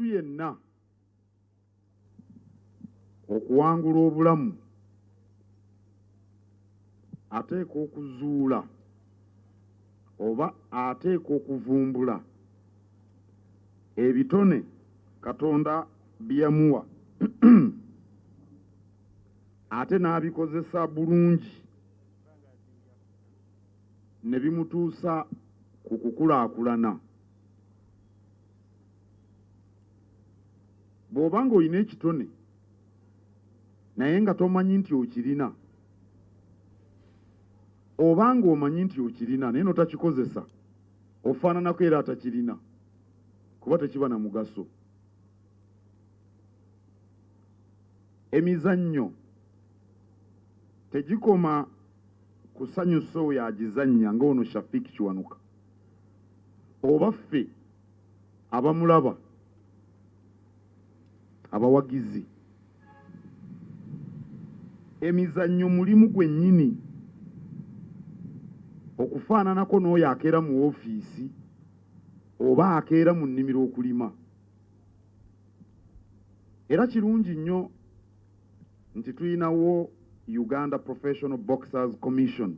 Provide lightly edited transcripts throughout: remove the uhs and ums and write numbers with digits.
omuntu yenna okuwangula obulamu ateeka okuzuula oba ateeka okuvumbula ebitone Katonda byamuwa ate n'abikozesa bulungi ne bimutuusa ku kukulaakulana. Bw'oba ng'olina ekitone naye nga tomanyi nti okirina, oba ng'omanyi nti okirina naye n'otakikozesa, ofaananako era atakirina, kuba tekiba na mugaso. Emizannyo tegikoma kusanyusa oyo agizannya ng'ono Shafiiki Kiwanuka oba ffe abamulaba abawagizi. Emizannyo mulimu gwennyini okufaananako n'oyo akeera mu woofiisi oba akeera mu nnimiro okulima. Era kirungi nnyo nti tulinawo Uganda Professional Boxers Commission.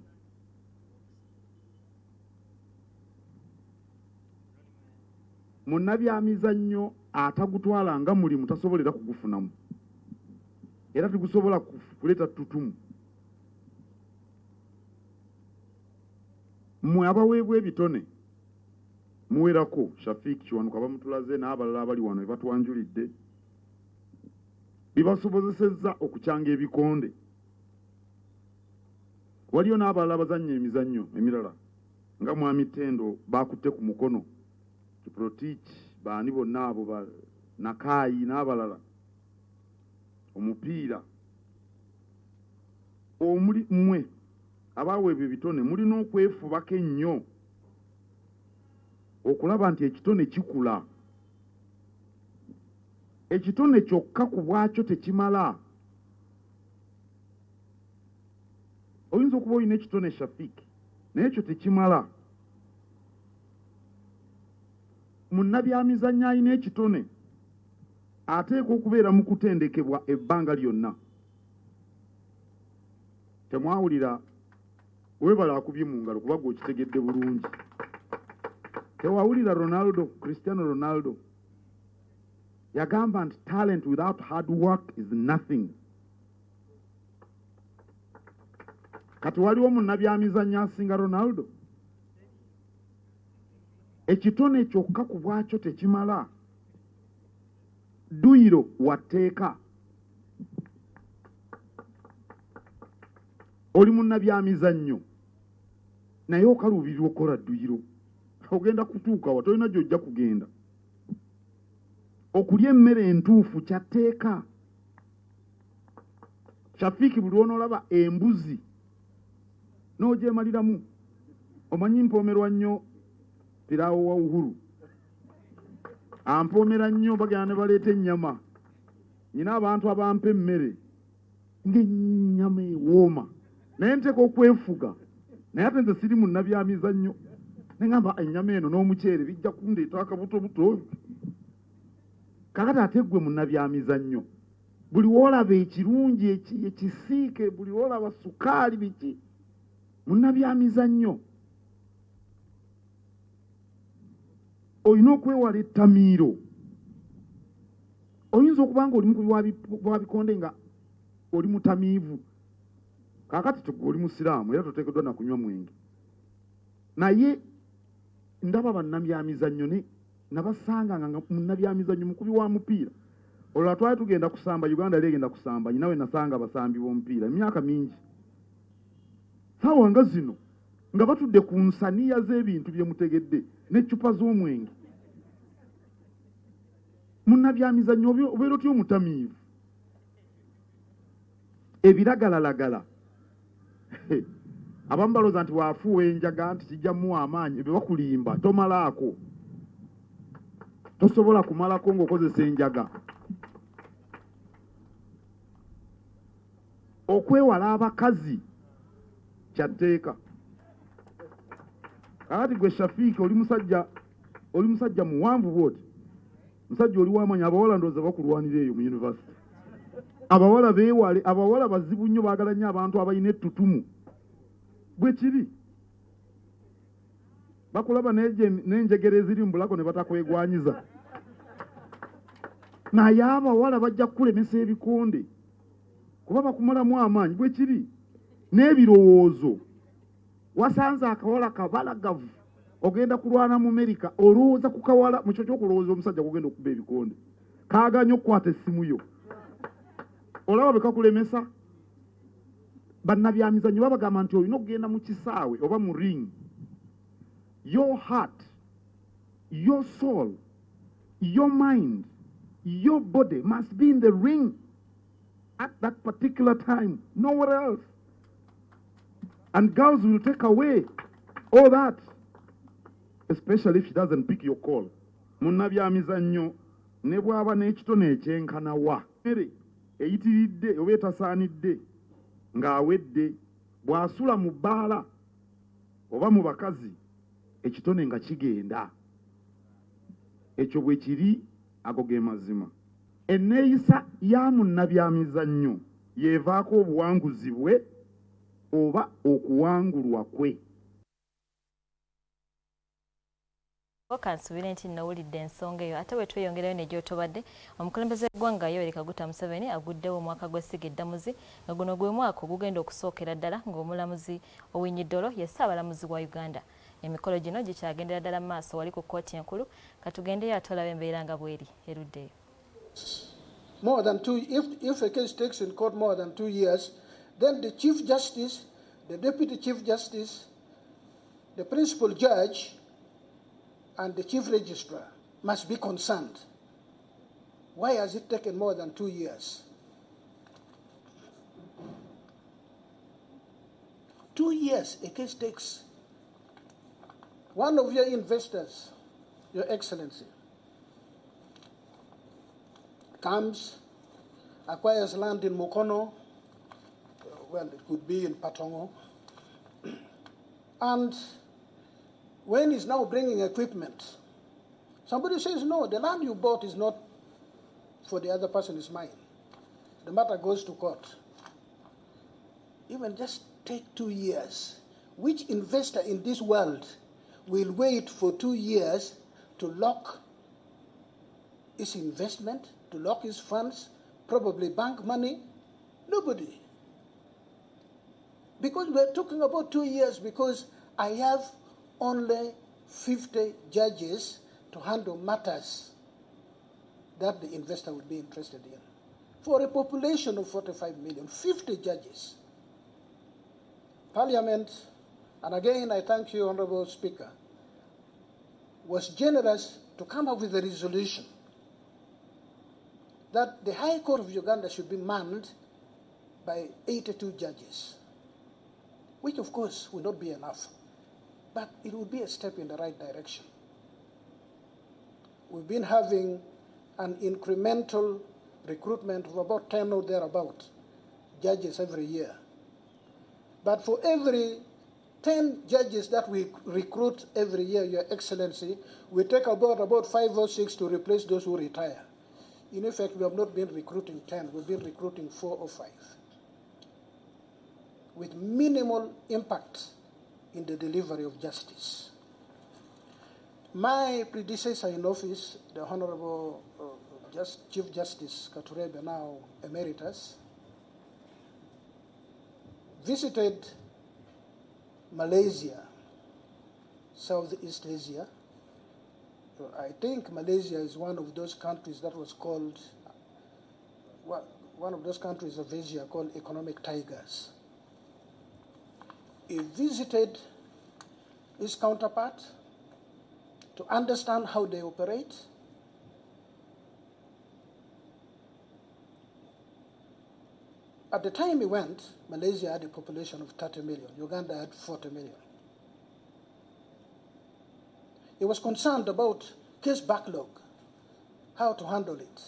Munnabyamizannyo atagutwala nga mulimu tasobolera kugufunamu, era tegusobola kuleeta ttutumu. Mmwe abaweebwa ebitone muwerako Shafiiki Kiwanuka bamutulaze n'abalala abali wano ebatwanjulidde, bibasobozesezza okukyanga ebikonde. Waliyo n'abalala abazannya emizannyo emirala nga Mwami Ttendo bakutte ku mukono, Kiprotich, baani bonna abo Nakaayi n'abalala, omupiira. Omuli mmwe abaweebwa ebitone mulina okwefubako ennyo okulaba nti ekitone kikula. Ekitone kyokka ku bwakyo tekimala. Oyinza okuba olina ekitone Shafiiki naye ekyo tekimala. Munnabyamizannyo alina ekitone ateeka okubeera mu kutendekebwa ebbanga lyonna. Temwawulira webala akubye mu ngalo kuba gwekitegedde bulungi. Tewawulira Ronaldo, Cristiano Ronaldo yagamba nti talent without hard work is nothing. Kati waliwo munnabyamizannyo asinga Ronaldo? Ekitone kyokka ku bwakyo tekimala. Duyiro watteeka. Oli munnabyamizannyo naye okaluubirirwa okukola duyiro, ogenda kutuuka wa? Tolina gy'ojja kugenda. Okulya emmere entuufu kyatteeka. Shafiiki buli onoolaba embuzi n'ogyemaliramu. Omanyi mpoomerwa nnyo piraawo wa Uhuru, ampoomera nnyo bagenda ne baleeta ennyama. Nyina abantu abampa emmere ng'ennyama ewooma naye nteeka okwefuga, naye ate nze siri munnabyamizannyo. Ne ngamba ennyama eno n'omuceere bijja kundeeta akabutobuto. Kakati ate ggwe munnabyamizannyo, buli woolaba ekirungi ekisiike, buli woolaba sukaali biki, munnabyamizannyo. Olina okwewala ettamiiro. Oyinza okuba nga oli mukubi wa bikonde nga oli mutamiivu. Kaakati oli musiraamu era toteekeddwa na kunywa mwenge. Naye ndaba bannabyamizannyo nabasanga nga munnabyamizannyo mukubi wa mupiira. Olwo twali tugenda kusamba, Uganda yali egenda kusamba, nyinawe nasanga abasambi b'omupiira emyaka mingi. Saawa nga zino nga batudde ku nsaniya z'ebintu bye mutegedde n'eccupa z'omwenge. Munnabyamizannyo obeera otyo omutamiivu. Ebiragalalagala abamu balooza nti waafuuwa enjaga nti kijja muwa amaanyi, bwe bakulimba tomalaako. Tosobola kumalako ng'okozesa enjaga. Okwewala abakazi kyatteeka. Kakati gwe Shafiiki oli musajja muwanvu bw'oti, musajja oli wamanya abawala ndowooza bakulwanira eyo mu university. Abawala beewale, abawala bazibu nnyo baagala nnyo abantu abalina ettutumu. Bwe kiri. Bakulaba n'enjegere eziri mu bulago ne batakwegwanyiza. Naye abawala bajja kukulemesa ebikonde. Kuba bakumalamu amaanyi. Bwe kiri. N'ebirowoozo. Wasanze akawala kabalagavu. Ogenda kulwana mu Amerika. Olowooza ku kawala mu kyo ky'okulowooza omusajja kugenda okuba ebikonde. Kaaganya okukwata essimu yo. Olaba bekakulemesa. Bannabyamizannyo babagamba nti olina okugenda mu kisaawe oba mu ring. Your heart, your soul, your mind, your body must be in the ring at that particular time, nowhere else. And girls will take away all that, especially if she doesn't pick your call. Munnabyamizannyo ne bw'aba n'ekitone ekyenkanawa eyitiridde oba etasaanidde ng'awedde bw'asula mu bbaala oba mu bakazi ekitone nga kigenda. Ekyo bwe kiri ago ge mazima. Enneeyisa ya munnabyamizannyo yeevaako obuwanguzi bwe oba okuwangulwa kwe. Kansubira nti nawulidde ensonga eyo ate bwe tweyongerayo ne gy'otobadde omukulembeze w'eggwanga Yoweri Kaguta Museveni aguddewo omwaka gw'essiga eddamuzi nga guno gwe mwaka ogugenda okusookera ddala ng'omulamuzi ow'Enyiddolo ye Ssaabalamuzi wa Uganda. Emikolo gino gikyagendera ddala mu maaso wali ku kkooti enkulu katugendeyo ate olabe embeera nga bw'eri eruddeyo. More than two, if a case takes in court more than 2 years, then the Chief Justice, the Deputy Chief Justice, the Principal Judge, and the Chief Registrar must be concerned. Why has it taken more than 2 years? 2 years a case takes. One of your investors, Your Excellency, comes, acquires land in Mukono, well, it could be in Patongo, and when he's now bringing equipment, somebody says, no, the land you bought is not for the other person, it's mine. The matter goes to court. Even just take 2 years. Which investor in this world will wait for 2 years to lock his investment, to lock his funds, probably bank money? Nobody. Because we're talking about 2 years because I have only 50 judges to handle matters that the investor would be interested in. For a population of 45 million, 50 judges. Parliament, and again I thank you, Honorable Speaker, was generous to come up with a resolution that the High Court of Uganda should be manned by 82 judges, which of course will not be enough, but it would be a step in the right direction. We've been having an incremental recruitment of about 10 or thereabout judges every year. But for every 10 judges that we recruit every year, Your Excellency, we take about 5 or 6 to replace those who retire. In effect, we have not been recruiting 10, we've been recruiting 4 or 5, with minimal impact in the delivery of justice. My predecessor in office, the Honorable Chief Justice Katurebe, now emeritus, visited Malaysia, Southeast Asia. I think Malaysia is one of those countries that was called, one of those countries of Asia called economic tigers. He visited his counterpart to understand how they operate. At the time he went, Malaysia had a population of 30 million. Uganda had 40 million. He was concerned about case backlog, how to handle it.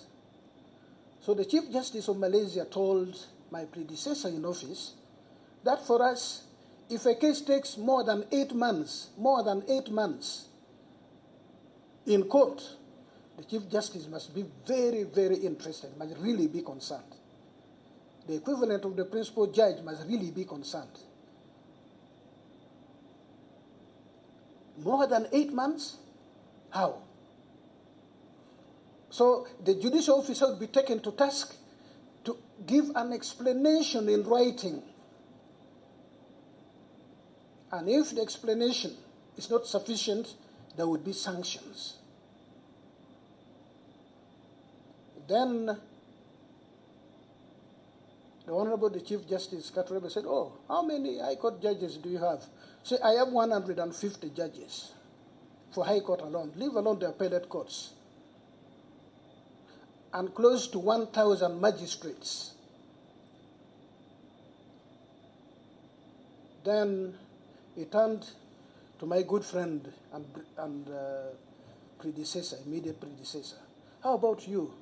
So the Chief Justice of Malaysia told my predecessor in office that for us, if a case takes more than 8 months in court, The Chief Justice must be very, very interested, must really be concerned. The equivalent of the principal judge must really be concerned. More than 8 months? How? So the judicial officer would be taken to task to give an explanation in writing. And if the explanation is not sufficient, there would be sanctions. Then the Honorable the Chief Justice Katikkiro said, "Oh, how many High Court judges do you have?" Say, "I have 150 judges for High Court alone, leave alone the appellate courts, and close to 1,000 magistrates." Then he turned to my good friend and predecessor, immediate predecessor. "How about you?"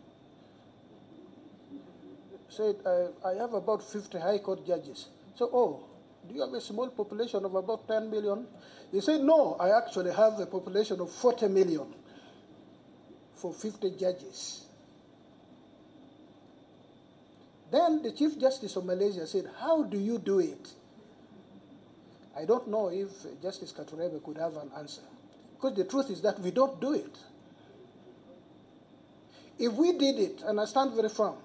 Said, I have about 50 High Court judges. So, "Oh, do you have a small population of about 10 million? He said, "No, I actually have a population of 40 million for 50 judges." Then the Chief Justice of Malaysia said, "How do you do it?" I don't know if Justice Katikkiro could have an answer, because the truth is that we don't do it. If we did it, and I stand very firm,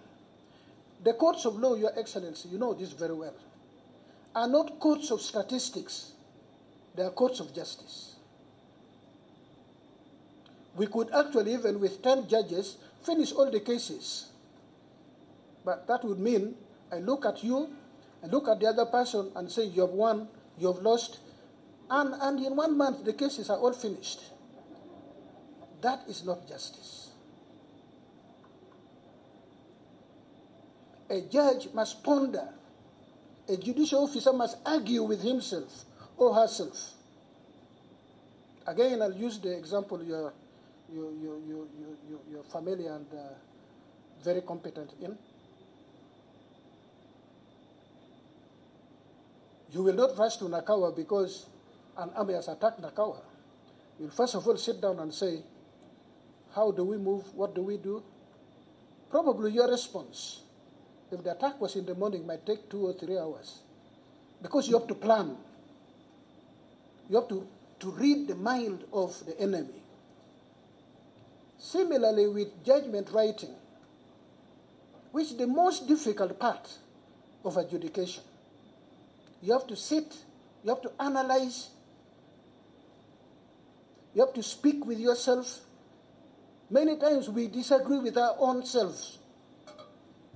the courts of law, Your Excellency, you know this very well, are not courts of statistics. They are courts of justice. We could actually, even with 10 judges, finish all the cases. But that would mean I look at you, I look at the other person and say, "You have won, you have lost," and in 1 month the cases are all finished. That is not justice. A judge must ponder. A judicial officer must argue with himself or herself. Again, I'll use the example you're familiar and very competent in. You will not rush to Nakawa because an army has attacked Nakawa. You'll first of all sit down and say, "How do we move? What do we do?" Probably your response, if the attack was in the morning, might take 2 or 3 hours, because you have to plan. You have to read the mind of the enemy. Similarly with judgment writing, which is the most difficult part of adjudication. You have to sit, you have to analyze, you have to speak with yourself. Many times we disagree with our own selves.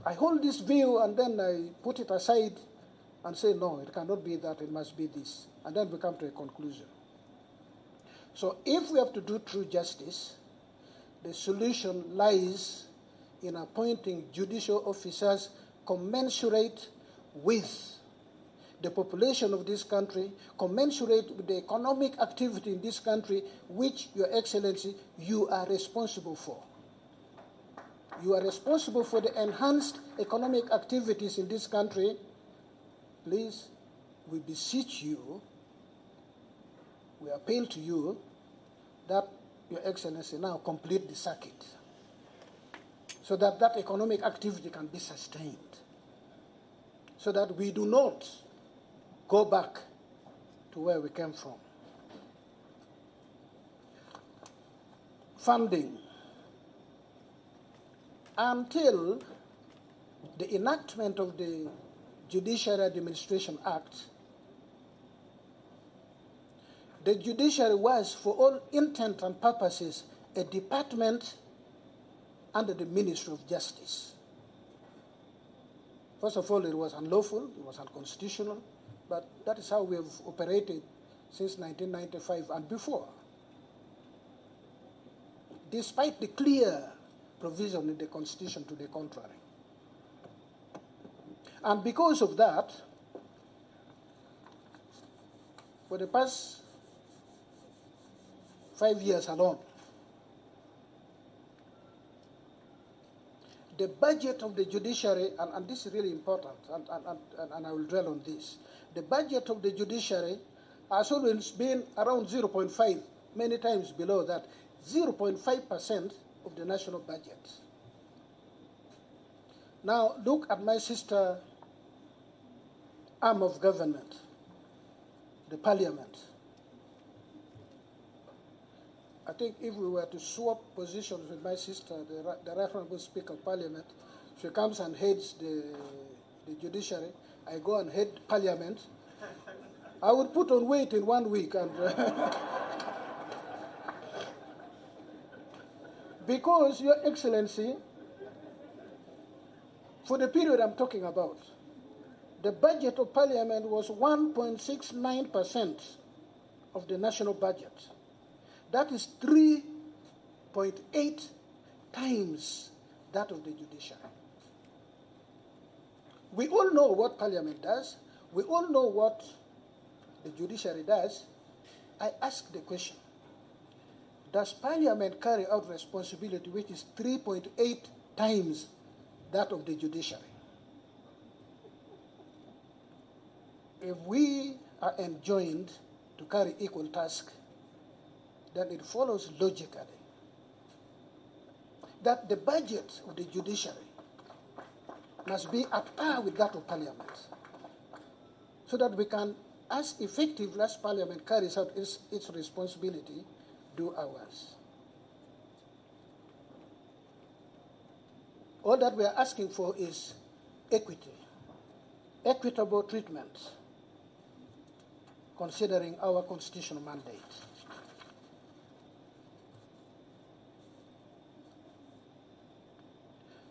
I hold this view and then I put it aside and say, "No, it cannot be that, it must be this." And then we come to a conclusion. So if we have to do true justice, the solution lies in appointing judicial officers commensurate with the population of this country, commensurate with the economic activity in this country, which, Your Excellency, you are responsible for. You are responsible for the enhanced economic activities in this country. Please, we beseech you, we appeal to you that, Your Excellency, now complete the circuit so that that economic activity can be sustained, so that we do not go back to where we came from. Funding. Until the enactment of the Judiciary Administration Act, the judiciary was, for all intent and purposes, a department under the Ministry of Justice. First of all, it was unlawful, it was unconstitutional, but that is how we have operated since 1995 and before, despite the clear provision in the Constitution to the contrary. And because of that, for the past 5 years alone, the budget of the judiciary, and this is really important, and I will dwell on this, the budget of the judiciary has always been around 0.5, many times below that. 0.5% of the national budget. Now, look at my sister arm of government, the parliament. I think if we were to swap positions with my sister, the Right Honourable Speaker of Parliament, she comes and heads the judiciary, I go and head parliament, I would put on weight in 1 week. And because, Your Excellency, for the period I'm talking about, the budget of Parliament was 1.69% of the national budget. That is 3.8 times that of the judiciary. We all know what Parliament does. We all know what the judiciary does. I ask the question, does Parliament carry out responsibility which is 3.8 times that of the judiciary? If we are enjoined to carry equal task, then it follows logically that the budget of the judiciary must be at par with that of Parliament, so that we can, as effectively as Parliament carries out its responsibility, do ours. All that we are asking for is equity, equitable treatment, considering our constitutional mandate.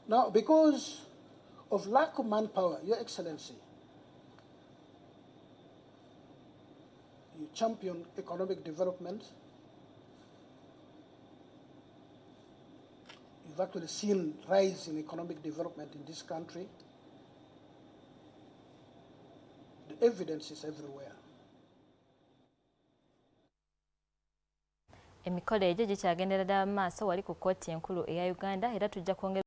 Now, because of lack of manpower, Your Excellency, you champion economic development. You've actually seen rise in economic development in this country. The evidence is everywhere. Emikolo egyo gikyagendera ddala mu maaso wali ku kkooti enkulu eya Uganda era tujja kwongera